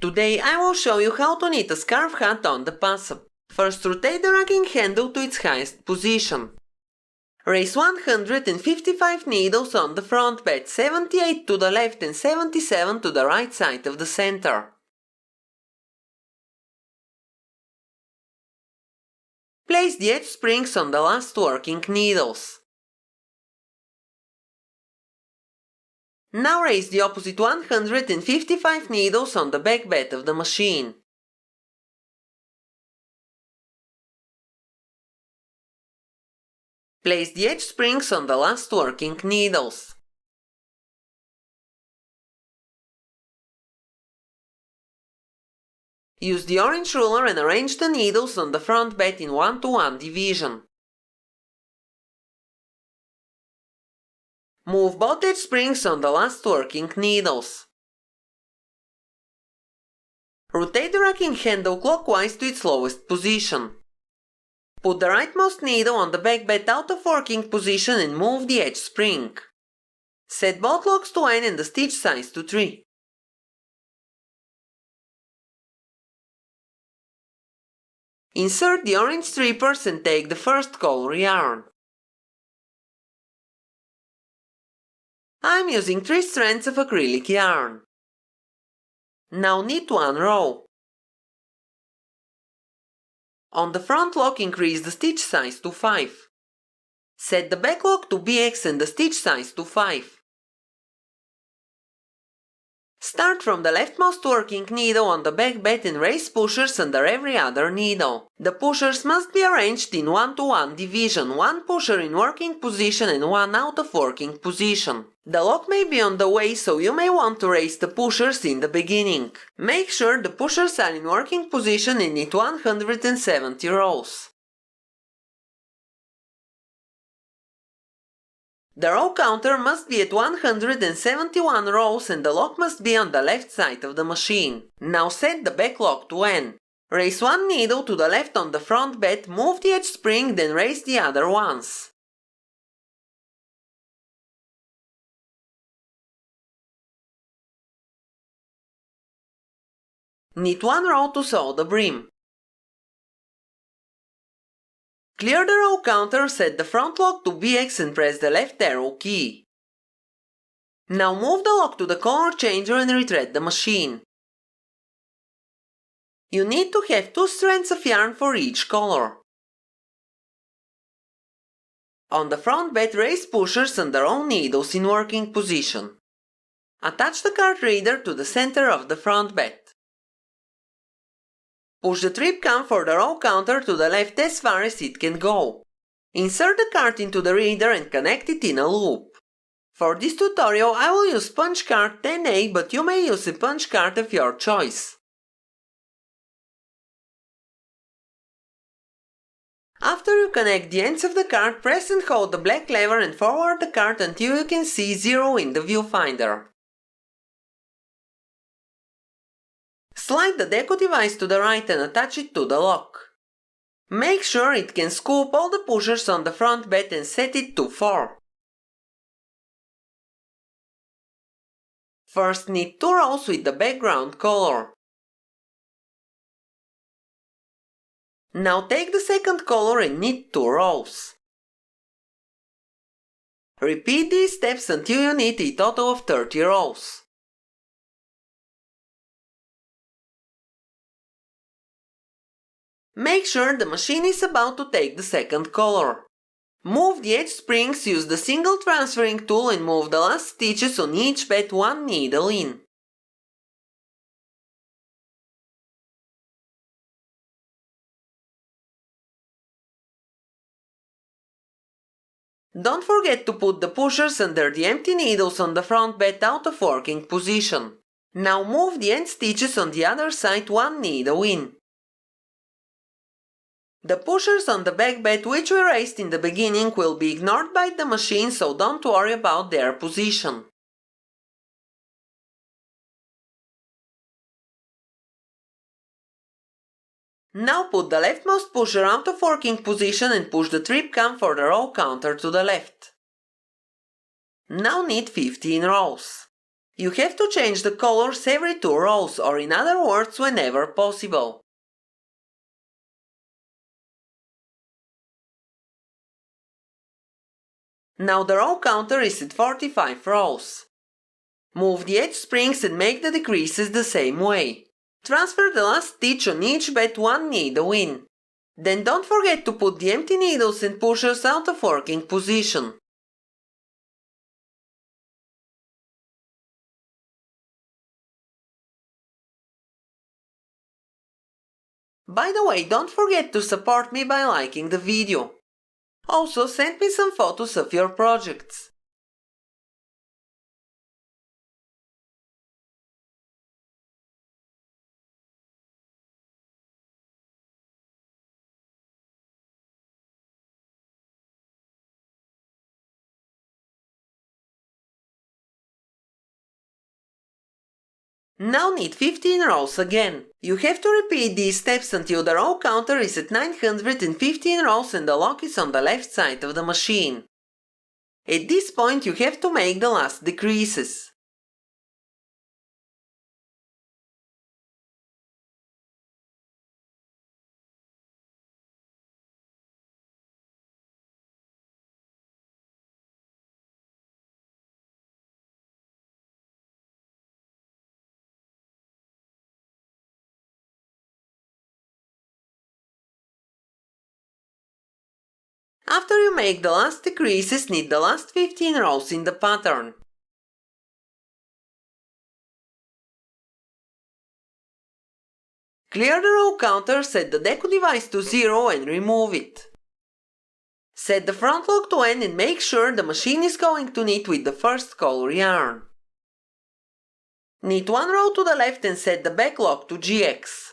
Today I will show you how to knit a scarf hat on the Passap. First, rotate the racking handle to its highest position. Raise 155 needles on the front bed, 78 to the left and 77 to the right side of the center. Place the edge springs on the last working needles. Now raise the opposite 155 needles on the back bed of the machine. Place the edge springs on the last working needles. Use the orange ruler and arrange the needles on the front bed in 1-to-1 division. Move both edge springs on the last working needles. Rotate the racking handle clockwise to its lowest position. Put the rightmost needle on the back bed out of working position and move the edge spring. Set both locks to N and the stitch size to 3. Insert the orange strippers and take the first color yarn. I am using 3 strands of acrylic yarn. Now knit 1 row. On the front lock, increase the stitch size to 5. Set the back lock to BX and the stitch size to 5. Start from the leftmost working needle on the back bed and raise pushers under every other needle. The pushers must be arranged in 1-to-1 division, 1 pusher in working position and 1 out of working position. The lock may be on the way, so you may want to raise the pushers in the beginning. Make sure the pushers are in working position and knit 170 rows. The row counter must be at 171 rows and the lock must be on the left side of the machine. Now set the back lock to N. Raise 1 needle to the left on the front bed, move the edge spring, then raise the other ones. Knit 1 row to sew the brim. Clear the row counter, set the front lock to BX and press the left arrow key. Now move the lock to the color changer and retread the machine. You need to have 2 strands of yarn for each color. On the front bed, raise pushers under all needles in working position. Attach the card reader to the center of the front bed. Push the trip cam for the row counter to the left as far as it can go. Insert the card into the reader and connect it in a loop. For this tutorial I will use punch card 10A, but you may use a punch card of your choice. After you connect the ends of the card, press and hold the black lever and forward the card until you can see 0 in the viewfinder. Slide the deco device to the right and attach it to the lock. Make sure it can scoop all the pushers on the front bed and set it to 4. First knit 2 rows with the background color. Now take the second color and knit 2 rows. Repeat these steps until you knit a total of 30 rows. Make sure the machine is about to take the second color. Move the edge springs, use the single transferring tool and move the last stitches on each bed 1 needle in. Don't forget to put the pushers under the empty needles on the front bed out of working position. Now move the end stitches on the other side 1 needle in. The pushers on the back bed which we raised in the beginning will be ignored by the machine, so don't worry about their position. Now put the leftmost pusher out of working position and push the trip cam for the row counter to the left. Now knit 15 rows. You have to change the colors every 2 rows, or in other words, whenever possible. Now the row counter is at 45 rows. Move the edge springs and make the decreases the same way. Transfer the last stitch on each bed 1 needle in. Then don't forget to put the empty needles and pushers out of working position. By the way, don't forget to support me by liking the video. Also, send me some photos of your projects. Now knit 15 rows again. You have to repeat these steps until the row counter is at 915 rows and the lock is on the left side of the machine. At this point you have to make the last decreases. After you make the last decreases, knit the last 15 rows in the pattern. Clear the row counter, set the deco device to 0 and remove it. Set the front lock to N and make sure the machine is going to knit with the first color yarn. Knit 1 row to the left and set the back lock to GX.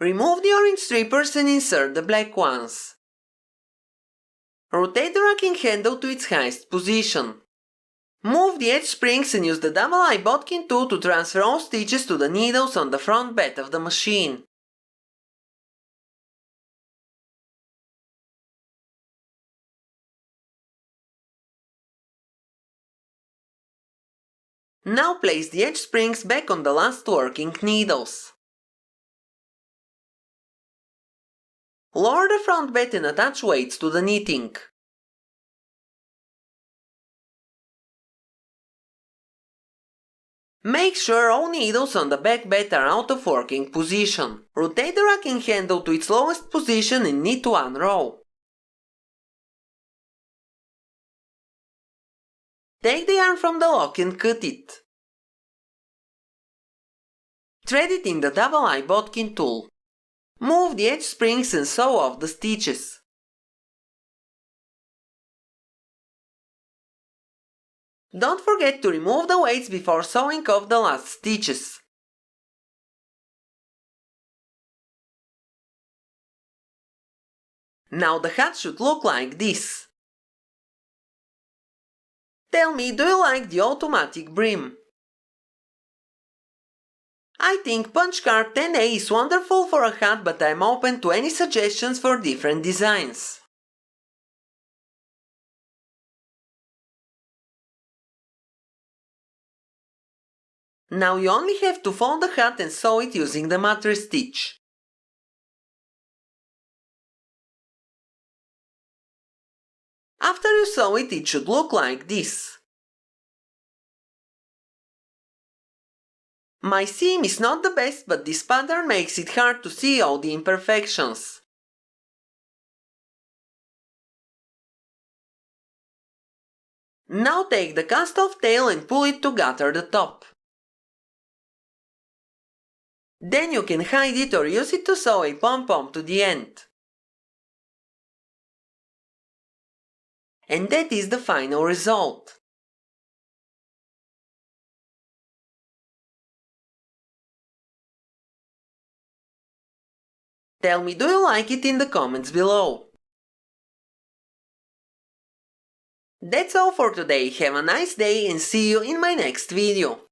Remove the orange strippers and insert the black ones. Rotate the racking handle to its highest position. Move the edge springs and use the double-eye bodkin tool to transfer all stitches to the needles on the front bed of the machine. Now place the edge springs back on the last working needles. Lower the front bed and attach weights to the knitting. Make sure all needles on the back bed are out of working position. Rotate the racking handle to its lowest position and knit 1 row. Take the yarn from the lock and cut it. Thread it in the double-eye bodkin tool. Move the edge springs and sew off the stitches. Don't forget to remove the weights before sewing off the last stitches. Now the hat should look like this. Tell me, do you like the automatic brim? I think punch card 10A is wonderful for a hat, but I'm open to any suggestions for different designs. Now you only have to fold the hat and sew it using the mattress stitch. After you sew it, it should look like this. My seam is not the best, but this pattern makes it hard to see all the imperfections. Now take the cast-off tail and pull it to gather the top. Then you can hide it or use it to sew a pom-pom to the end. And that is the final result. Tell me, do you like it in the comments below? That's all for today. Have a nice day and see you in my next video.